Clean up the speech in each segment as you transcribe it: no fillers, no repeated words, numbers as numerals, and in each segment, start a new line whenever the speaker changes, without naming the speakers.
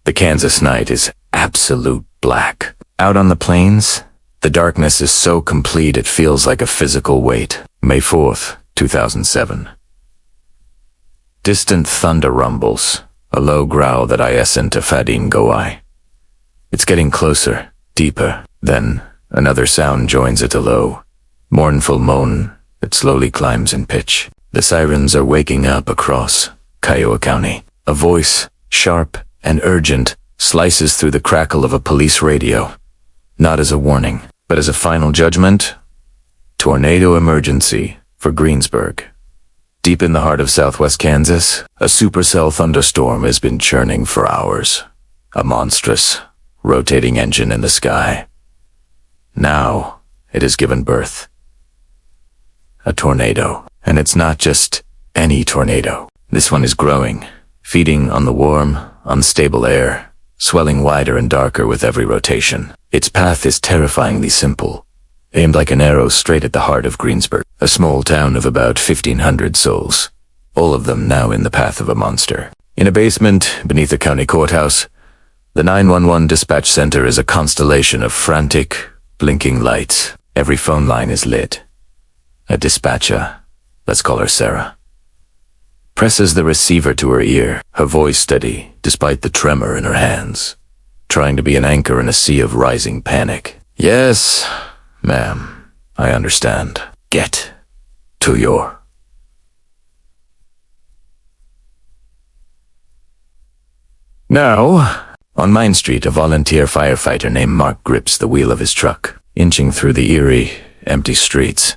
The Kansas night is absolute black. Out on the plains, the darkness is so complete it feels like a physical weight. May 4th, 2007. Distant thunder rumbles, a low growl that I ascend to Fadin Goai. It's getting closer, deeper. Then another sound joins it, a low, mournful moan that slowly climbs in pitch. The sirens are waking up across Kiowa County. A voice, sharp and urgent, slices through the crackle of a police radio. Not as a warning, but as a final judgment. Tornado emergency for Greensburg. Deep in the heart of southwest Kansas, a supercell thunderstorm has been churning for hours. A monstrous, rotating engine in the sky. Now, it has given birth. A tornado. And it's not just any tornado. This one is growing, feeding on the warm, unstable air, swelling wider and darker with every rotation. Its path is terrifyingly simple, aimed like an arrow straight at the heart of Greensburg, a small town of about 1,500 souls, all of them now in the path of a monster. In a basement beneath the county courthouse, the 911 dispatch center is a constellation of frantic, blinking lights. Every phone line is lit. A dispatcher, let's call her Sarah, presses the receiver to her ear, her voice steady despite the tremor in her hands, trying to be an anchor in a sea of rising panic. Yes, ma'am, I understand. Get to your... Now, on Main Street, a volunteer firefighter named Mark grips the wheel of his truck, inching through the eerie, empty streets.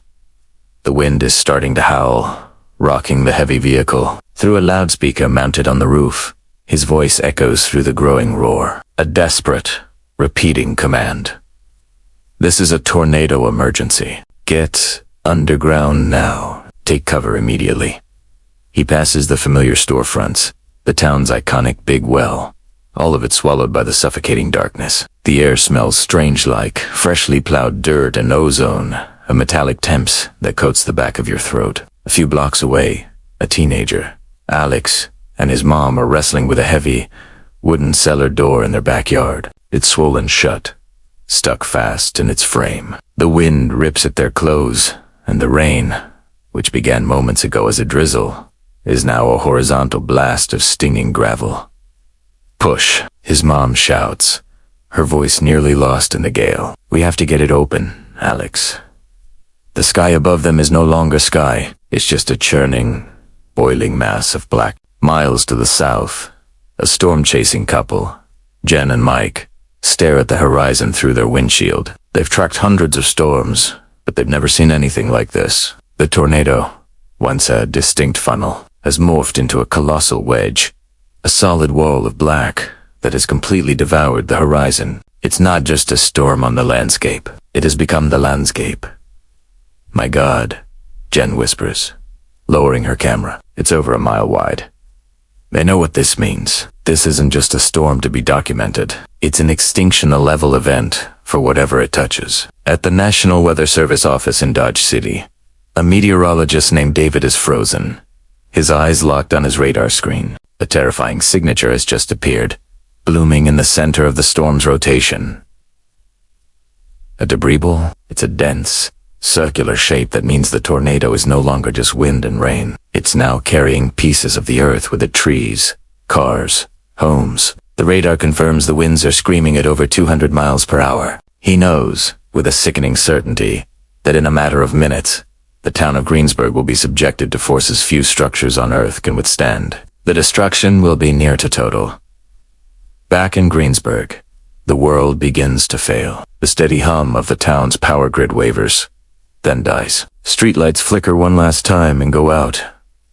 The wind is starting to howl, rocking the heavy vehicle. Through a loudspeaker mounted on the roof, his voice echoes through the growing roar, a desperate, repeating command. This is a tornado emergency. Get underground now. Take cover immediately. He passes the familiar storefronts, the town's iconic big well, all of it swallowed by the suffocating darkness. The air smells strange, like freshly plowed dirt and ozone, a metallic temps that coats the back of your throat. A few blocks away, a teenager, Alex, and his mom are wrestling with a heavy, wooden cellar door in their backyard. It's swollen shut, stuck fast in its frame. The wind rips at their clothes, and the rain, which began moments ago as a drizzle, is now a horizontal blast of stinging gravel. Push, his mom shouts, her voice nearly lost in the gale. We have to get it open, Alex. The sky above them is no longer sky. It's just a churning, boiling mass of black. Miles to the south, a storm-chasing couple, Jen and Mike, stare at the horizon through their windshield. They've tracked hundreds of storms, but they've never seen anything like this. The tornado, once a distinct funnel, has morphed into a colossal wedge, a solid wall of black that has completely devoured the horizon. It's not just a storm on the landscape. It has become the landscape. My God, Jen whispers, lowering her camera. It's over a mile wide. They know what this means. This isn't just a storm to be documented. It's an extinction-level event for whatever it touches. At the National Weather Service office in Dodge City, a meteorologist named David is frozen, his eyes locked on his radar screen. A terrifying signature has just appeared, blooming in the center of the storm's rotation. A debris ball? It's a dense, circular shape that means the tornado is no longer just wind and rain. It's now carrying pieces of the earth with it: trees, cars, homes. The radar confirms the winds are screaming at over 200 miles per hour. He knows, with a sickening certainty, that in a matter of minutes, the town of Greensburg will be subjected to forces few structures on earth can withstand. The destruction will be near to total. Back in Greensburg, the world begins to fail. The steady hum of the town's power grid wavers, then dies. Streetlights flicker one last time and go out,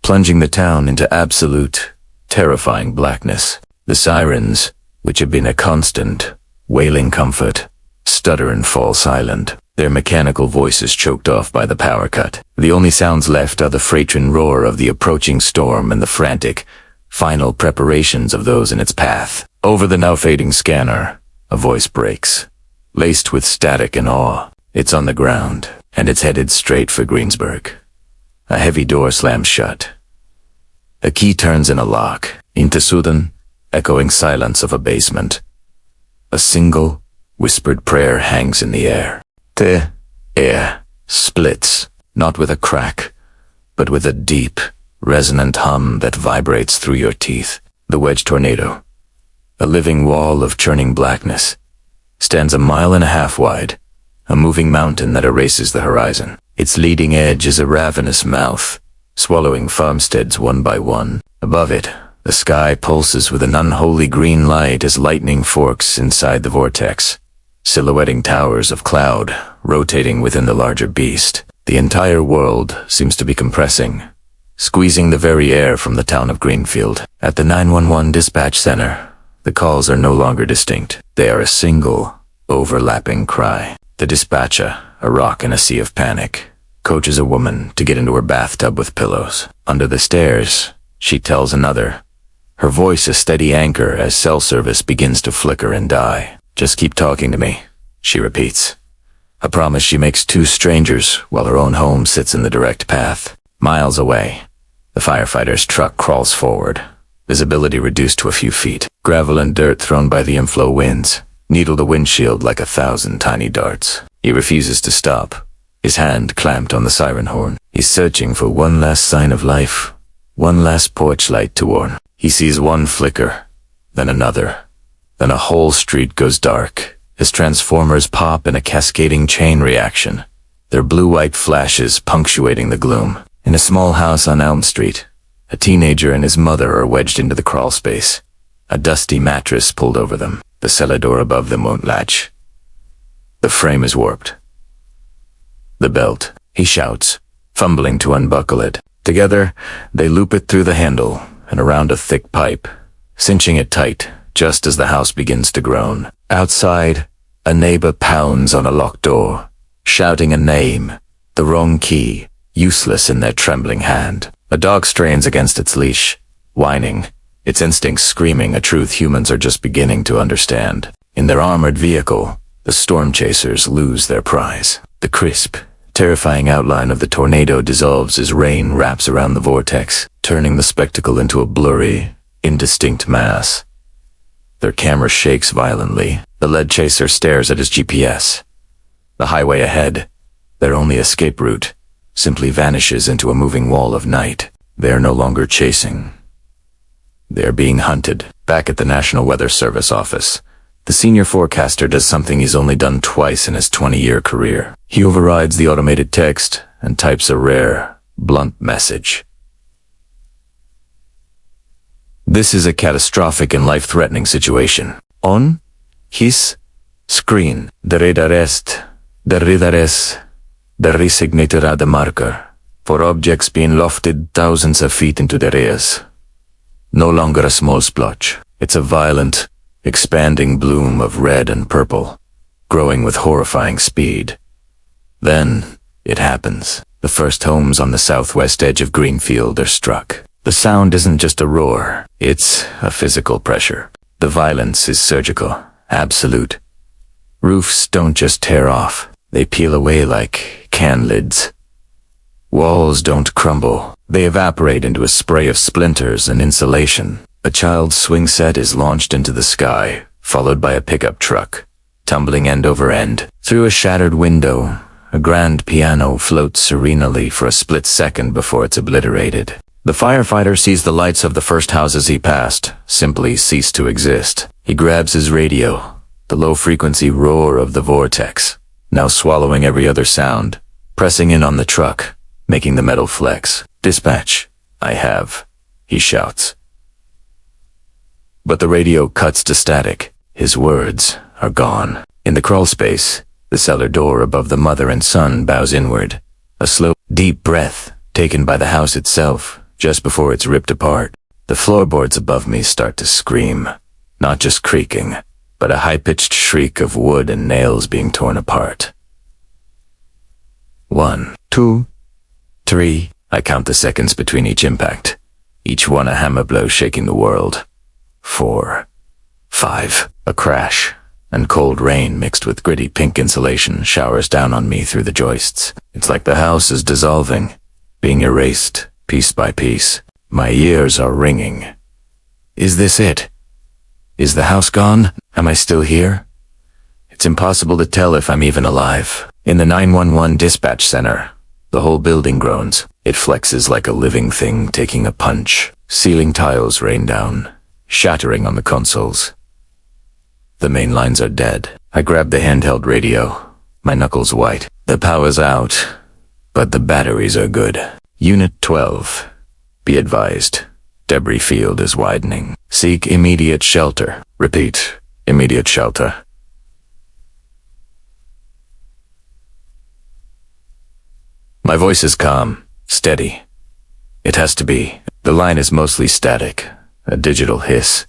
plunging the town into absolute, terrifying blackness. The sirens, which have been a constant, wailing comfort, stutter and fall silent, their mechanical voices choked off by the power cut. The only sounds left are the freightin' roar of the approaching storm and the frantic, final preparations of those in its path. Over the now fading scanner, a voice breaks, laced with static and awe. It's on the ground, and it's headed straight for Greensburg. A heavy door slams shut. A key turns in a lock. Into Sudan, echoing silence of a basement. A single, whispered prayer hangs in the air. The air splits, not with a crack, but with a deep, resonant hum that vibrates through your teeth. The wedge tornado, a living wall of churning blackness, stands 1.5 miles wide, a moving mountain that erases the horizon. Its leading edge is a ravenous mouth, swallowing farmsteads one by one. Above it, the sky pulses with an unholy green light as lightning forks inside the vortex, silhouetting towers of cloud rotating within the larger beast. The entire world seems to be compressing, squeezing the very air from the town of Greenfield. At the 911 dispatch center, the calls are no longer distinct. They are a single, overlapping cry. The dispatcher, a rock in a sea of panic, coaches a woman to get into her bathtub with pillows. Under the stairs, she tells another, her voice a steady anchor as cell service begins to flicker and die. "Just keep talking to me," she repeats. A promise she makes 2 strangers while her own home sits in the direct path. Miles away, the firefighter's truck crawls forward, visibility reduced to a few feet. Gravel and dirt thrown by the inflow winds needle the windshield like 1,000 tiny darts. He refuses to stop, his hand clamped on the siren horn. He's searching for one last sign of life, one last porch light to warn. He sees one flicker, then another. Then a whole street goes dark as transformers pop in a cascading chain reaction, their blue-white flashes punctuating the gloom. In a small house on Elm Street, a teenager and his mother are wedged into the crawl space, a dusty mattress pulled over them. The cellar door above them won't latch. The frame is warped. "The belt," he shouts, fumbling to unbuckle it. Together, they loop it through the handle and around a thick pipe, cinching it tight just as the house begins to groan. Outside, a neighbor pounds on a locked door, shouting a name, the wrong key, useless in their trembling hand. A dog strains against its leash, whining, its instincts screaming a truth humans are just beginning to understand. In their armored vehicle, the storm chasers lose their prize. The crisp, terrifying outline of the tornado dissolves as rain wraps around the vortex, turning the spectacle into a blurry, indistinct mass. Their camera shakes violently. The lead chaser stares at his GPS. The highway ahead, their only escape route, simply vanishes into a moving wall of night. They are no longer chasing. They are being hunted. Back at the National Weather Service office, the senior forecaster does something he's only done twice in his 20-year career. He overrides the automated text and types a rare, blunt message. This is a catastrophic and life-threatening situation. On his screen, the resignated the marker for objects being lofted thousands of feet into the air. No longer a small splotch. It's a violent, expanding bloom of red and purple, growing with horrifying speed. Then, it happens. The first homes on the southwest edge of Greenfield are struck. The sound isn't just a roar, it's a physical pressure. The violence is surgical, absolute. Roofs don't just tear off, they peel away like can lids. Walls don't crumble, they evaporate into a spray of splinters and insulation. A child's swing set is launched into the sky, followed by a pickup truck, tumbling end over end. Through a shattered window, a grand piano floats serenely for a split second before it's obliterated. The firefighter sees the lights of the first houses he passed simply cease to exist. He grabs his radio, the low-frequency roar of the vortex, now swallowing every other sound, pressing in on the truck, making the metal flex. "Dispatch, I have," he shouts. But the radio cuts to static. His words are gone. In the crawl space, the cellar door above the mother and son bows inward, a slow, deep breath taken by the house itself just before it's ripped apart. The floorboards above me start to scream, not just creaking, but a high-pitched shriek of wood and nails being torn apart. 1, 2, 3, I count the seconds between each impact, each one a hammer blow shaking the world. 4, 5, a crash, and cold rain mixed with gritty pink insulation showers down on me through the joists. It's like the house is dissolving, being erased, piece by piece. My ears are ringing. Is this it? Is the house gone? Am I still here? It's impossible to tell if I'm even alive. In the 911 dispatch center, the whole building groans. It flexes like a living thing taking a punch. Ceiling tiles rain down, shattering on the consoles. The main lines are dead. I grab the handheld radio, my knuckles white. The power's out, but the batteries are good. Unit 12. Be advised, debris field is widening. Seek immediate shelter. Repeat, immediate shelter. My voice is calm, steady. It has to be. The line is mostly static, a digital hiss,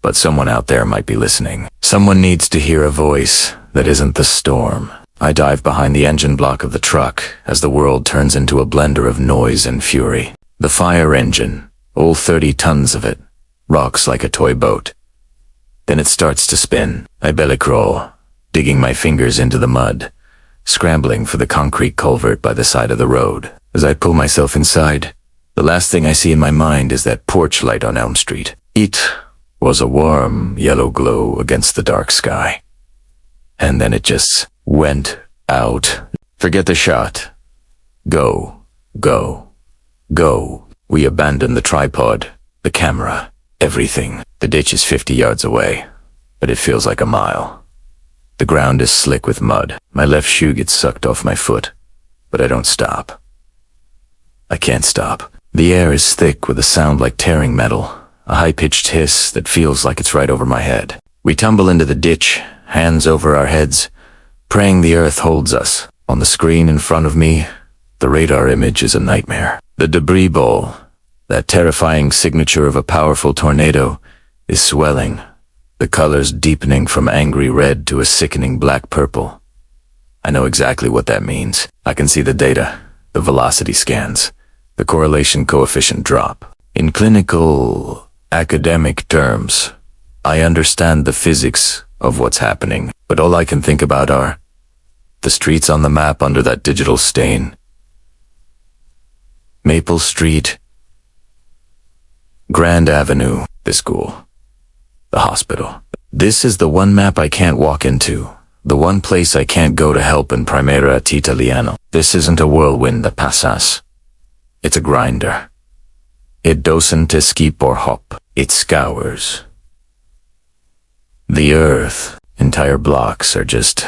but someone out there might be listening. Someone needs to hear a voice that isn't the storm. I dive behind the engine block of the truck as the world turns into a blender of noise and fury. The fire engine, all 30 tons of it, rocks like a toy boat. Then it starts to spin. I belly crawl, digging my fingers into the mud, scrambling for the concrete culvert by the side of the road. As I pull myself inside, the last thing I see in my mind is that porch light on Elm Street. It was a warm yellow glow against the dark sky. And then it just went out. Forget the shot. Go, go, go. We abandon the tripod, the camera, everything. The ditch is 50 yards away, but it feels like a mile. The ground is slick with mud. My left shoe gets sucked off my foot, but I don't stop. I can't stop. The air is thick with a sound like tearing metal, a high-pitched hiss that feels like it's right over my head. We tumble into the ditch, hands over our heads, praying the earth holds us. On the screen in front of me, the radar image is a nightmare. The debris ball, that terrifying signature of a powerful tornado, is swelling, the colors deepening from angry red to a sickening black purple. I know exactly what that means. I can see the data, the velocity scans, the correlation coefficient drop. In clinical, academic terms, I understand the physics of what's happening, but all I can think about are the streets on the map under that digital stain. Maple Street, Grand Avenue, the school, the hospital. This is the one map I can't walk into, the one place I can't go to help in Primera Italiano. This isn't a whirlwind that passes. It's a grinder. It doesn't skip or hop. It scours. The earth, entire blocks are just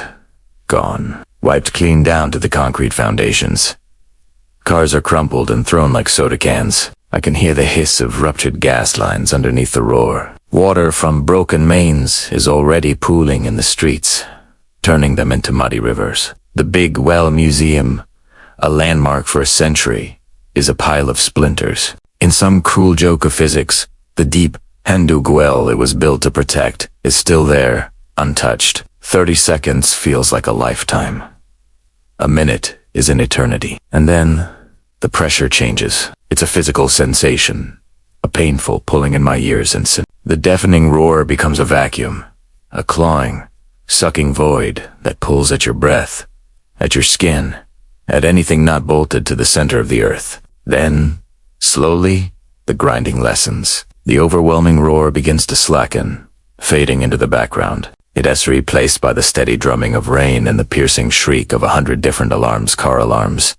gone, wiped clean down to the concrete foundations. Cars are crumpled and thrown like soda cans. I can hear the hiss of ruptured gas lines underneath the roar. Water from broken mains is already pooling in the streets, turning them into muddy rivers. The Big Well Museum, a landmark for a century, is a pile of splinters. In some cruel joke of physics, the deep Hindu well it was built to protect is still there, untouched. 30 seconds feels like a lifetime. A minute is an eternity. And then, the pressure changes. It's a physical sensation, a painful pulling in my ears, and the deafening roar becomes a vacuum, a clawing, sucking void that pulls at your breath, at your skin, at anything not bolted to the center of the earth. Then, slowly, the grinding lessens. The overwhelming roar begins to slacken, fading into the background. It is replaced by the steady drumming of rain and the piercing shriek of 100 different alarms, car alarms,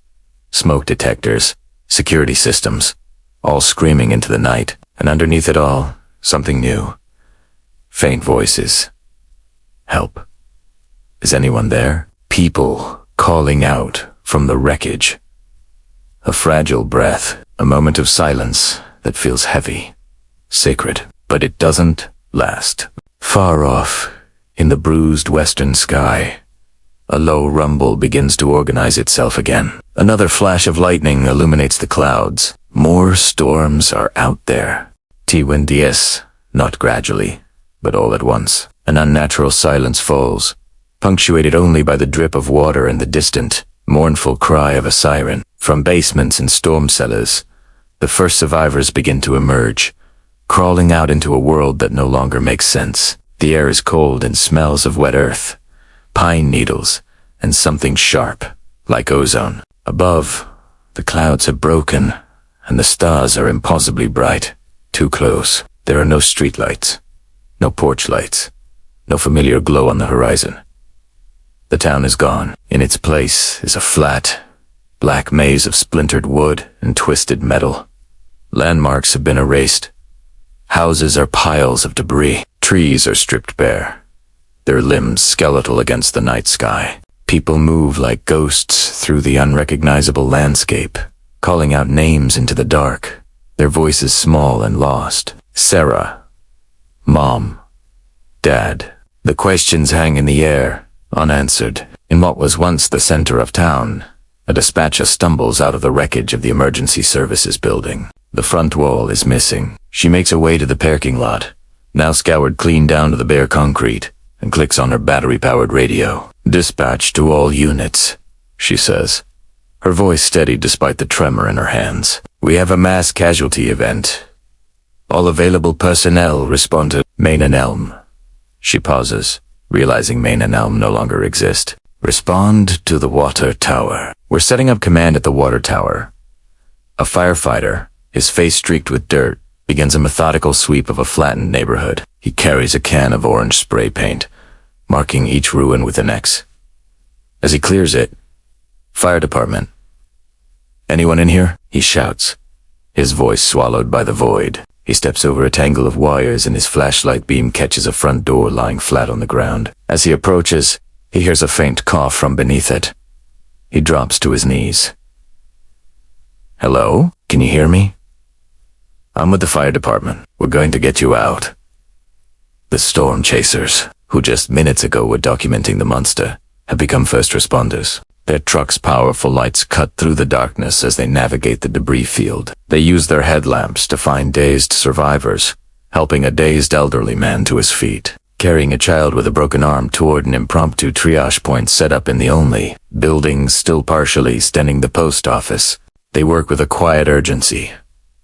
smoke detectors, security systems, all screaming into the night. And underneath it all, something new. Faint voices. Help. Is anyone there? People calling out from the wreckage. A fragile breath, a moment of silence that feels heavy, sacred, but it doesn't last. Far off, in the bruised western sky, a low rumble begins to organize itself again. Another flash of lightning illuminates the clouds. More storms are out there. T-wind-dies, not gradually, but all at once. An unnatural silence falls, punctuated only by the drip of water and the distant, mournful cry of a siren. From basements and storm cellars, the first survivors begin to emerge, crawling out into a world that no longer makes sense. The air is cold and smells of wet earth, pine needles, and something sharp, like ozone. Above, the clouds have broken, and the stars are impossibly bright, too close. There are no streetlights, No porch lights. No familiar glow on the horizon. The town is gone. In its place is a flat, black maze of splintered wood and twisted metal. Landmarks have been erased. Houses are piles of debris. Trees are stripped bare, their limbs skeletal against the night sky. People move like ghosts through the unrecognizable landscape, calling out names into the dark, their voices small and lost. Sarah. Mom. Dad. The questions hang in the air, unanswered. In what was once the center of town, a dispatcher stumbles out of the wreckage of the emergency services building. The front wall is missing. She makes her way to the parking lot, now scoured clean down to the bare concrete, and clicks on her battery-powered radio. "Dispatch to all units," she says, her voice steady despite the tremor in her hands. "We have a mass casualty event. All available personnel respond to Main and Elm." She pauses, realizing Main and Elm no longer exist. "Respond to the water tower." We're setting up command at the water tower. A firefighter, his face streaked with dirt, begins a methodical sweep of a flattened neighborhood. He carries a can of orange spray paint, marking each ruin with an X. As he clears it, "Fire department. Anyone in here?" he shouts, his voice swallowed by the void. He steps over a tangle of wires and his flashlight beam catches a front door lying flat on the ground. As he approaches, he hears a faint cough from beneath it. He drops to his knees. "Hello? Can you hear me?" "I'm with the fire department. We're going to get you out." The storm chasers, who just minutes ago were documenting the monster, have become first responders. Their trucks' powerful lights cut through the darkness as they navigate the debris field. They use their headlamps to find dazed survivors, helping a dazed elderly man to his feet, carrying a child with a broken arm toward an impromptu triage point set up in the only building still partially standing the post office. They work with a quiet urgency,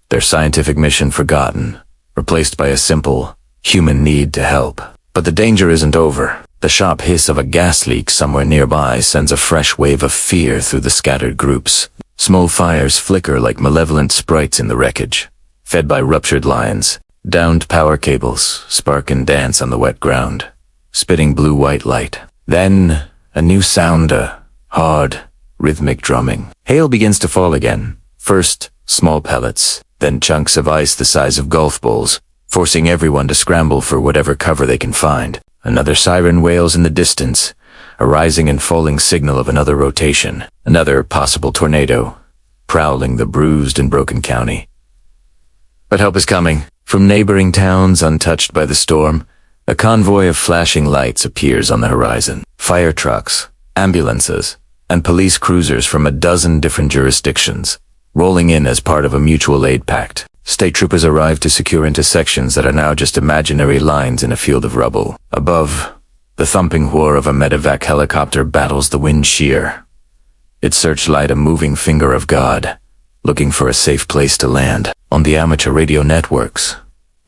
their scientific mission forgotten, replaced by a simple, human need to help. But the danger isn't over. The sharp hiss of a gas leak somewhere nearby sends a fresh wave of fear through the scattered groups. Small fires flicker like malevolent sprites in the wreckage, fed by ruptured lines. Downed power cables spark and dance on the wet ground, spitting blue-white light. Then, a new sound, hard, rhythmic drumming. Hail begins to fall again. First, small pellets, then chunks of ice the size of golf balls, forcing everyone to scramble for whatever cover they can find. Another siren wails in the distance, a rising and falling signal of another rotation, another possible tornado, prowling the bruised and broken county. But help is coming. From neighboring towns untouched by the storm, a convoy of flashing lights appears on the horizon. Fire trucks, ambulances, and police cruisers from a dozen different jurisdictions, rolling in as part of a mutual aid pact. State troopers arrive to secure intersections that are now just imaginary lines in a field of rubble. Above, the thumping whir of a medevac helicopter battles the wind sheer, its searchlight a moving finger of God, looking for a safe place to land. On the amateur radio networks,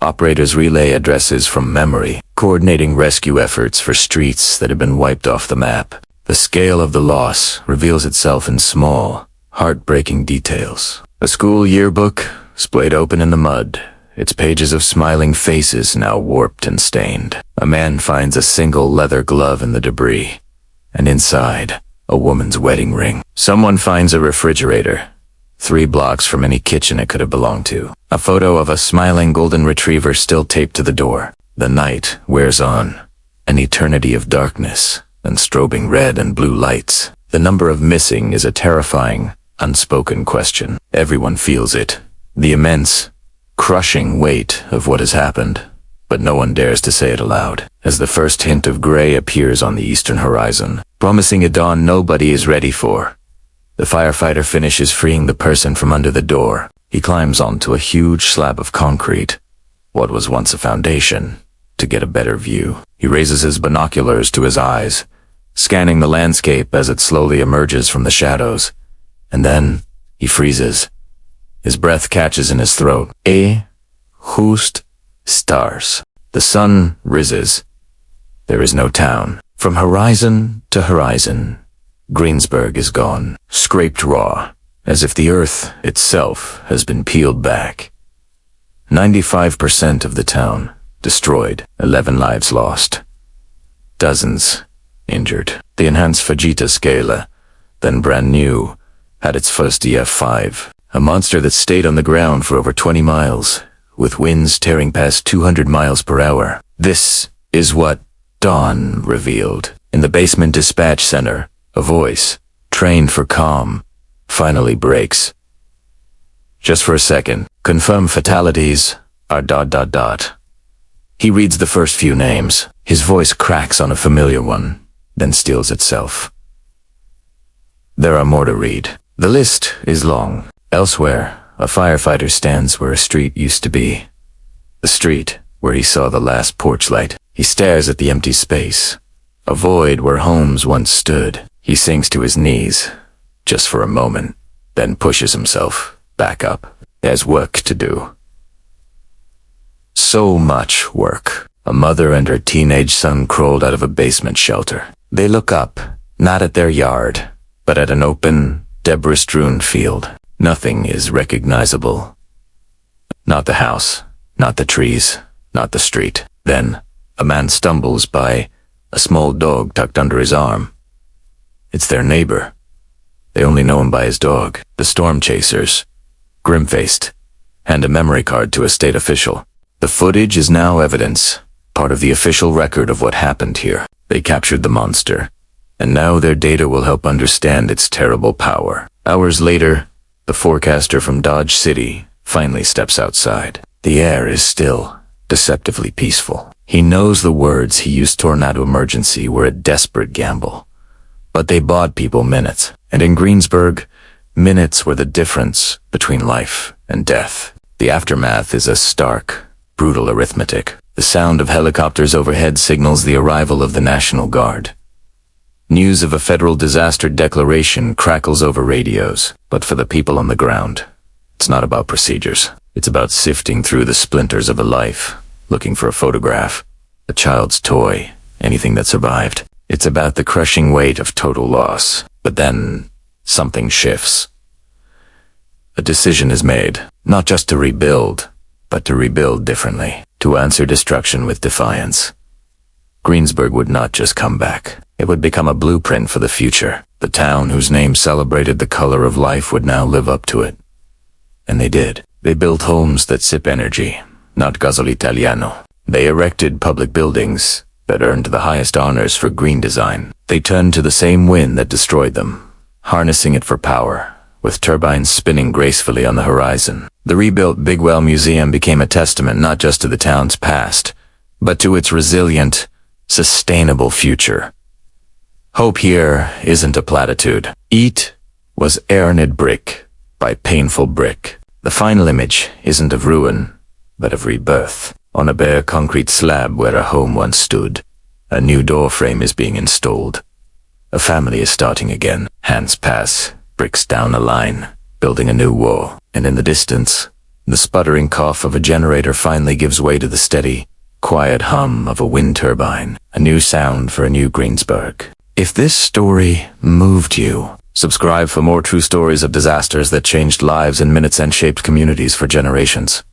operators relay addresses from memory, coordinating rescue efforts for streets that have been wiped off the map. The scale of the loss reveals itself in small, heartbreaking details. A school yearbook, splayed open in the mud, its pages of smiling faces now warped and stained. A man finds a single leather glove in the debris, and inside, a woman's wedding ring. Someone finds a refrigerator, 3 blocks from any kitchen it could have belonged to. A photo of a smiling golden retriever still taped to the door. The night wears on, an eternity of darkness and strobing red and blue lights. The number of missing is a terrifying, unspoken question. Everyone feels it. The immense, crushing weight of what has happened, but no one dares to say it aloud. As the first hint of gray appears on the eastern horizon, promising a dawn nobody is ready for, the firefighter finishes freeing the person from under the door. He climbs onto a huge slab of concrete, what was once a foundation, to get a better view. He raises his binoculars to his eyes, scanning the landscape as it slowly emerges from the shadows. And then, he freezes. His breath catches in his throat. Hoost stars. The sun rises. There is no town. From horizon to horizon, Greensburg is gone, scraped raw, as if the earth itself has been peeled back. 95% of the town, destroyed, 11 lives lost. Dozens injured. The enhanced Vegeta Scala, then brand new, had its first EF5, a monster that stayed on the ground for over 20 miles, with winds tearing past 200 miles per hour. This is what Dawn revealed. In the basement dispatch center, a voice, trained for calm, finally breaks. Just for a second, confirm fatalities are ... He reads the first few names. His voice cracks on a familiar one, then steels itself. There are more to read. The list is long. Elsewhere, a firefighter stands where a street used to be. The street where he saw the last porch light. He stares at the empty space, a void where homes once stood. He sinks to his knees, just for a moment, then pushes himself back up. There's work to do. So much work. A mother and her teenage son crawled out of a basement shelter. They look up, not at their yard, but at an open, debris-strewn field. Nothing is recognizable. Not the house, not the trees, not the street. Then, a man stumbles by a small dog tucked under his arm. It's their neighbor. They only know him by his dog. The storm chasers, grim-faced, hand a memory card to a state official. The footage is now evidence, part of the official record of what happened here. They captured the monster, and now their data will help understand its terrible power. Hours later, the forecaster from Dodge City finally steps outside. The air is still, deceptively peaceful. He knows the words he used tornado emergency were a desperate gamble. But they bought people minutes, and in Greensburg, minutes were the difference between life and death. The aftermath is a stark, brutal arithmetic. The sound of helicopters overhead signals the arrival of the National Guard. News of a federal disaster declaration crackles over radios, but for the people on the ground, it's not about procedures. It's about sifting through the splinters of a life, looking for a photograph, a child's toy, anything that survived. It's about the crushing weight of total loss. But then, something shifts. A decision is made, not just to rebuild, but to rebuild differently, to answer destruction with defiance. Greensburg would not just come back. It would become a blueprint for the future. The town whose name celebrated the color of life would now live up to it. And they did. They built homes that sip energy, not gasoil italiano. They erected public buildings that earned the highest honors for green design. They turned to the same wind that destroyed them, harnessing it for power, with turbines spinning gracefully on the horizon. The rebuilt Bigwell Museum became a testament not just to the town's past, but to its resilient, sustainable future. Hope here isn't a platitude. It was earned brick by painful brick. The final image isn't of ruin, but of rebirth. On a bare concrete slab where a home once stood, a new door frame is being installed. A family is starting again. Hands pass, bricks down a line, building a new wall. And in the distance, the sputtering cough of a generator finally gives way to the steady, quiet hum of a wind turbine. A new sound for a new Greensburg. If this story moved you, subscribe for more true stories of disasters that changed lives in minutes and shaped communities for generations.